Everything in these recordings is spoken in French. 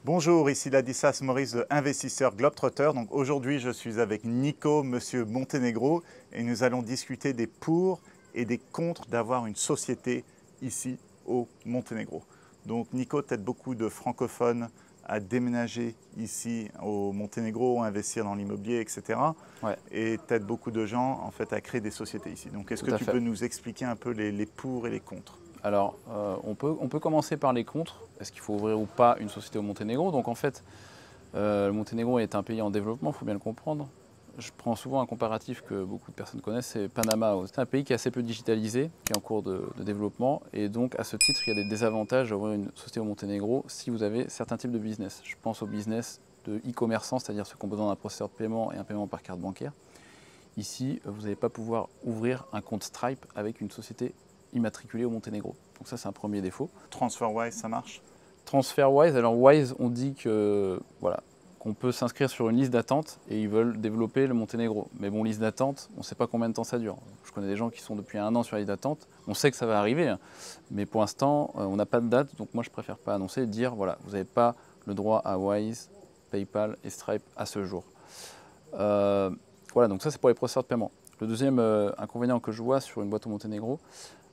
Bonjour, ici Ladislas Maurice de Investisseur Globetrotter. Donc aujourd'hui, je suis avec Nico, monsieur Montenegro, et nous allons discuter des pour et des contre d'avoir une société ici au Monténégro. Donc Nico t'aide beaucoup de francophones à déménager ici au Monténégro, à investir dans l'immobilier, etc. Ouais, Et t'aide beaucoup de gens en fait à créer des sociétés ici. Donc est-ce tout que à tu peux fait. nous expliquer un peu les pour et les contre? Alors, on peut commencer par les contres. Est-ce qu'il faut ouvrir ou pas une société au Monténégro? Donc en fait, le Monténégro est un pays en développement, il faut bien le comprendre. Je prends souvent un comparatif que beaucoup de personnes connaissent, c'est Panama. C'est un pays qui est assez peu digitalisé, qui est en cours de développement. Et donc, à ce titre, il y a des désavantages à ouvrir une société au Monténégro si vous avez certains types de business. Je pense au business de e-commerçants, c'est-à-dire ceux qui ont besoin d'un processeur de paiement et un paiement par carte bancaire. Ici, vous n'allez pas pouvoir ouvrir un compte Stripe avec une société immatriculée au Monténégro. Donc ça, c'est un premier défaut. TransferWise, ça marche? TransferWise, alors Wise, on dit que voilà, qu'on peut s'inscrire sur une liste d'attente et ils veulent développer le Monténégro. Mais bon, liste d'attente, on ne sait pas combien de temps ça dure. Je connais des gens qui sont depuis 1 an sur la liste d'attente. On sait que ça va arriver, hein. Mais pour l'instant, on n'a pas de date. Donc moi, je préfère pas annoncer et dire voilà, vous n'avez pas le droit à Wise, PayPal et Stripe à ce jour. Euh, voilà, donc ça c'est pour les processeurs de paiement. Le deuxième inconvénient que je vois sur une boîte au Monténégro,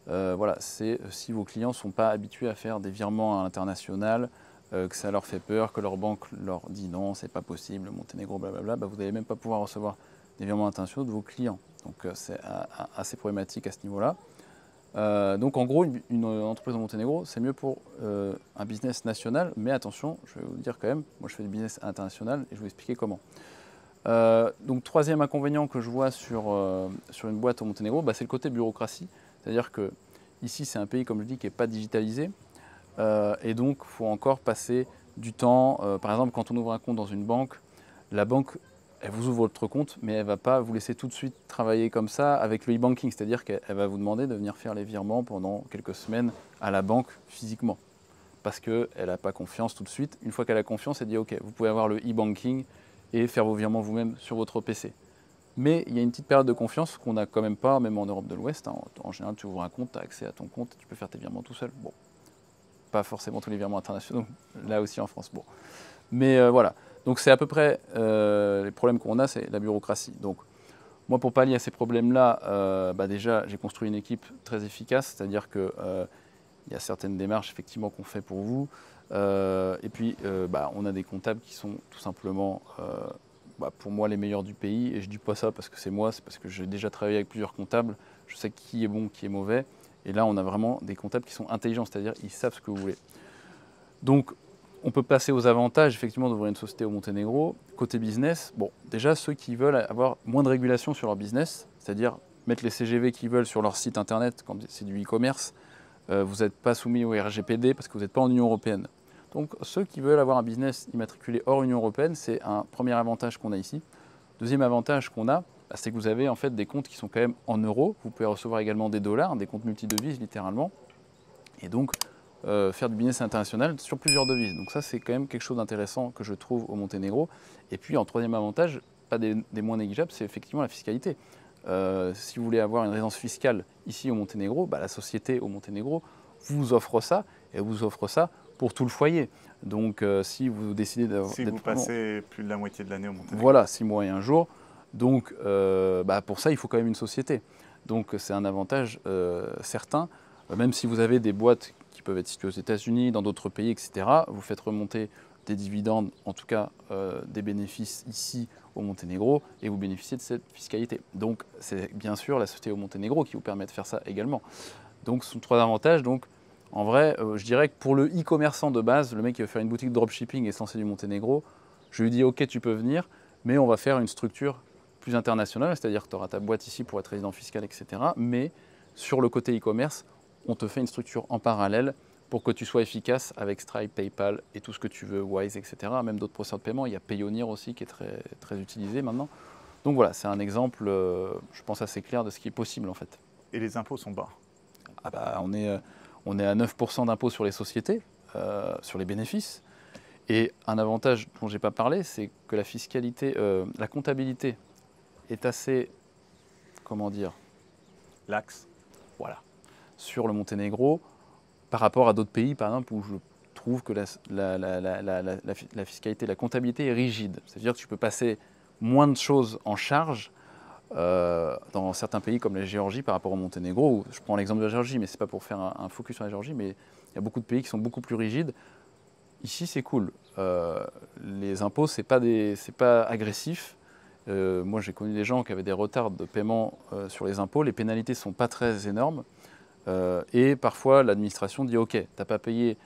voilà, c'est si vos clients ne sont pas habitués à faire des virements à l'international, que ça leur fait peur, que leur banque leur dit non, c'est pas possible, le Monténégro, blablabla, bah, vous n'allez même pas pouvoir recevoir des virements internationaux de vos clients. Donc c'est assez problématique à ce niveau-là. Donc en gros, une entreprise au Monténégro, c'est mieux pour un business national, mais attention, je vais vous dire quand même, moi je fais du business international et je vais vous expliquer comment. Donc troisième inconvénient que je vois sur une boîte au Monténégro, bah, c'est le côté bureaucratie. C'est-à-dire que ici c'est un pays, comme je dis, qui n'est pas digitalisé. Et donc il faut encore passer du temps. Par exemple, quand on ouvre un compte dans une banque, la banque, elle vous ouvre votre compte, mais elle ne va pas vous laisser tout de suite travailler comme ça avec le e-banking. C'est-à-dire qu'elle va vous demander de venir faire les virements pendant quelques semaines à la banque physiquement. Parce qu'elle n'a pas confiance tout de suite. Une fois qu'elle a confiance, elle dit OK, vous pouvez avoir le e-banking et faire vos virements vous-même sur votre PC. Mais il y a une petite période de confiance qu'on n'a quand même pas, même en Europe de l'Ouest, hein. En général, tu ouvres un compte, tu as accès à ton compte, tu peux faire tes virements tout seul. Bon, pas forcément tous les virements internationaux, là aussi en France. Bon. Mais voilà. Donc c'est à peu près les problèmes qu'on a, c'est la bureaucratie. Donc moi, pour pallier à ces problèmes-là, bah déjà, j'ai construit une équipe très efficace, c'est-à-dire que il y a certaines démarches effectivement qu'on fait pour vous. Et puis, bah, on a des comptables qui sont tout simplement, bah, pour moi, les meilleurs du pays. Et je ne dis pas ça parce que c'est moi, c'est parce que j'ai déjà travaillé avec plusieurs comptables. Je sais qui est bon, qui est mauvais. Et là, on a vraiment des comptables qui sont intelligents, c'est-à-dire ils savent ce que vous voulez. Donc, on peut passer aux avantages effectivement d'ouvrir une société au Monténégro. Côté business, bon, déjà ceux qui veulent avoir moins de régulation sur leur business, c'est-à-dire mettre les CGV qu'ils veulent sur leur site internet quand c'est du e-commerce, vous n'êtes pas soumis au RGPD parce que vous n'êtes pas en Union européenne. Donc ceux qui veulent avoir un business immatriculé hors Union européenne, c'est un premier avantage qu'on a ici. Deuxième avantage qu'on a, bah, c'est que vous avez en fait des comptes qui sont quand même en euros. Vous pouvez recevoir également des dollars, des comptes multidevises littéralement. Et donc faire du business international sur plusieurs devises. Donc ça c'est quand même quelque chose d'intéressant que je trouve au Monténégro. Et puis en troisième avantage, pas des moins négligeables, c'est effectivement la fiscalité. Si vous voulez avoir une résidence fiscale ici au Monténégro, bah, la société au Monténégro vous offre ça et vous offre ça pour tout le foyer. Donc si vous décidez Si vous d'être vraiment, passez plus de la moitié de l'année au Monténégro. voilà, 6 mois et un jour, donc bah, pour ça il faut quand même une société. Donc c'est un avantage certain, même si vous avez des boîtes qui peuvent être situées aux États-Unis, dans d'autres pays, etc., vous faites remonter des dividendes, en tout cas des bénéfices ici au Monténégro, et vous bénéficiez de cette fiscalité. Donc c'est bien sûr la société au Monténégro qui vous permet de faire ça également. Donc ce sont trois avantages. Donc en vrai, je dirais que pour le e-commerçant de base, le mec qui veut faire une boutique de dropshipping et se lancer du Monténégro, je lui dis ok, tu peux venir, mais on va faire une structure plus internationale, c'est-à-dire que tu auras ta boîte ici pour être résident fiscal, etc. Mais sur le côté e-commerce, on te fait une structure en parallèle pour que tu sois efficace avec Stripe, PayPal et tout ce que tu veux, Wise, etc. Même d'autres processeurs de paiement. Il y a Payoneer aussi qui est très, très utilisé maintenant. Donc voilà, c'est un exemple, je pense, assez clair de ce qui est possible en fait. Et les impôts sont bas. Ah bah, on est à 9% d'impôt sur les sociétés, sur les bénéfices. Et un avantage dont je n'ai pas parlé, c'est que la fiscalité, la comptabilité est assez, comment dire, L'axe. voilà, sur le Monténégro par rapport à d'autres pays, par exemple, où je trouve que la fiscalité, la comptabilité est rigide. C'est-à-dire que tu peux passer moins de choses en charge dans certains pays comme la Géorgie par rapport au Monténégro. Où, je prends l'exemple de la Géorgie, mais ce n'est pas pour faire un focus sur la Géorgie, mais il y a beaucoup de pays qui sont beaucoup plus rigides. Ici, c'est cool. Les impôts, c'est pas agressif. Moi, j'ai connu des gens qui avaient des retards de paiement sur les impôts. Les pénalités ne sont pas très énormes. Et parfois, l'administration dit « Ok, tu n'as pas payé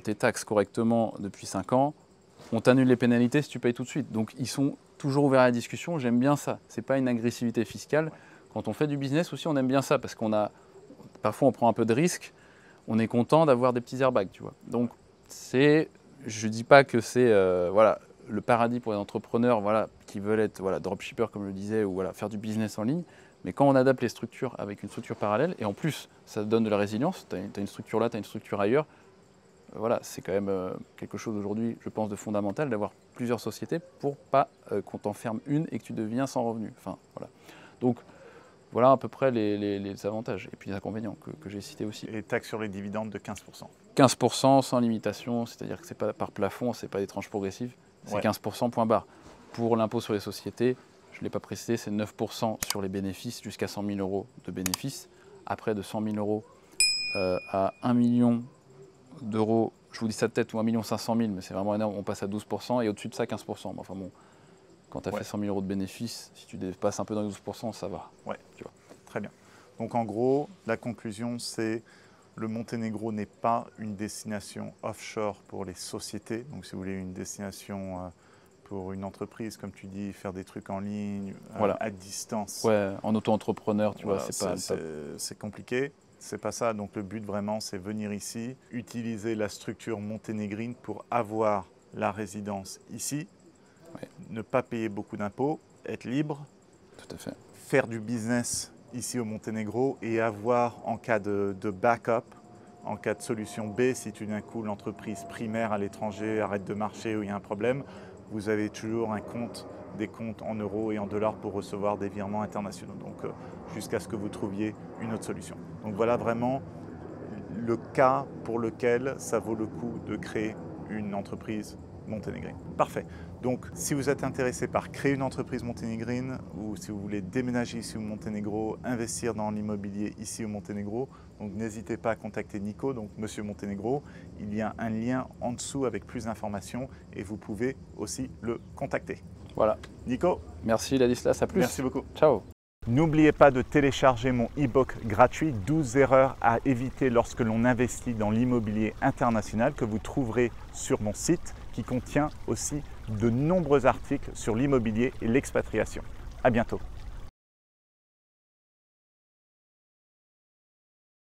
tes taxes correctement depuis 5 ans, on t'annule les pénalités si tu payes tout de suite. » Donc, ils sont toujours ouverts à la discussion. J'aime bien ça. Ce n'est pas une agressivité fiscale. Quand on fait du business aussi, on aime bien ça parce parfois, on prend un peu de risque. On est content d'avoir des petits airbags, tu vois. Donc, je ne dis pas que c'est le paradis pour les entrepreneurs qui veulent être dropshippers, comme je le disais, ou faire du business en ligne. Mais quand on adapte les structures avec une structure parallèle, et en plus, ça donne de la résilience, tu as une structure là, tu as une structure ailleurs, c'est quand même quelque chose aujourd'hui, je pense, de fondamental d'avoir plusieurs sociétés pour pas qu'on t'en ferme une et que tu deviens sans revenu. Donc, voilà à peu près les avantages et puis les inconvénients que j'ai cités aussi. Et taxe sur les dividendes de 15%. 15% sans limitation, c'est-à-dire que ce n'est pas par plafond, ce n'est pas des tranches progressives, c'est 15% point barre. Pour l'impôt sur les sociétés, je ne l'ai pas précisé, c'est 9% sur les bénéfices jusqu'à 100 000 € de bénéfices. Après, de 100 000 € à 1 million d'euros, je vous dis ça de tête, ou 1 500 000, mais c'est vraiment énorme, on passe à 12% et au-dessus de ça, 15%. Enfin bon, quand tu as fait 100 000 € de bénéfices, si tu dépasses un peu dans les 12%, ça va. Ouais, tu vois. Très bien. Donc en gros, la conclusion, c'est le Monténégro n'est pas une destination offshore pour les sociétés. Donc si vous voulez une destination pour une entreprise, comme tu dis, faire des trucs en ligne, à distance. Ouais, en auto-entrepreneur, tu vois, c'est compliqué. C'est pas ça. Donc le but vraiment, c'est venir ici, utiliser la structure monténégrine pour avoir la résidence ici, ne pas payer beaucoup d'impôts, être libre, tout à fait, faire du business ici au Monténégro et avoir en cas de backup, en cas de solution B, si tout d'un coup l'entreprise primaire à l'étranger arrête de marcher ou il y a un problème, vous avez toujours des comptes en euros et en dollars pour recevoir des virements internationaux. Donc jusqu'à ce que vous trouviez une autre solution. Donc voilà vraiment le cas pour lequel ça vaut le coup de créer une entreprise monténégrine. Parfait. Donc, si vous êtes intéressé par créer une entreprise monténégrine ou si vous voulez déménager ici au Monténégro, investir dans l'immobilier ici au Monténégro, donc n'hésitez pas à contacter Nico, donc Monsieur Monténégro. Il y a un lien en dessous avec plus d'informations et vous pouvez aussi le contacter. Voilà. Nico. Merci Ladislas, à plus. Merci beaucoup. Ciao. N'oubliez pas de télécharger mon e-book gratuit 12 erreurs à éviter lorsque l'on investit dans l'immobilier international que vous trouverez sur mon site qui contient aussi de nombreux articles sur l'immobilier et l'expatriation. À bientôt.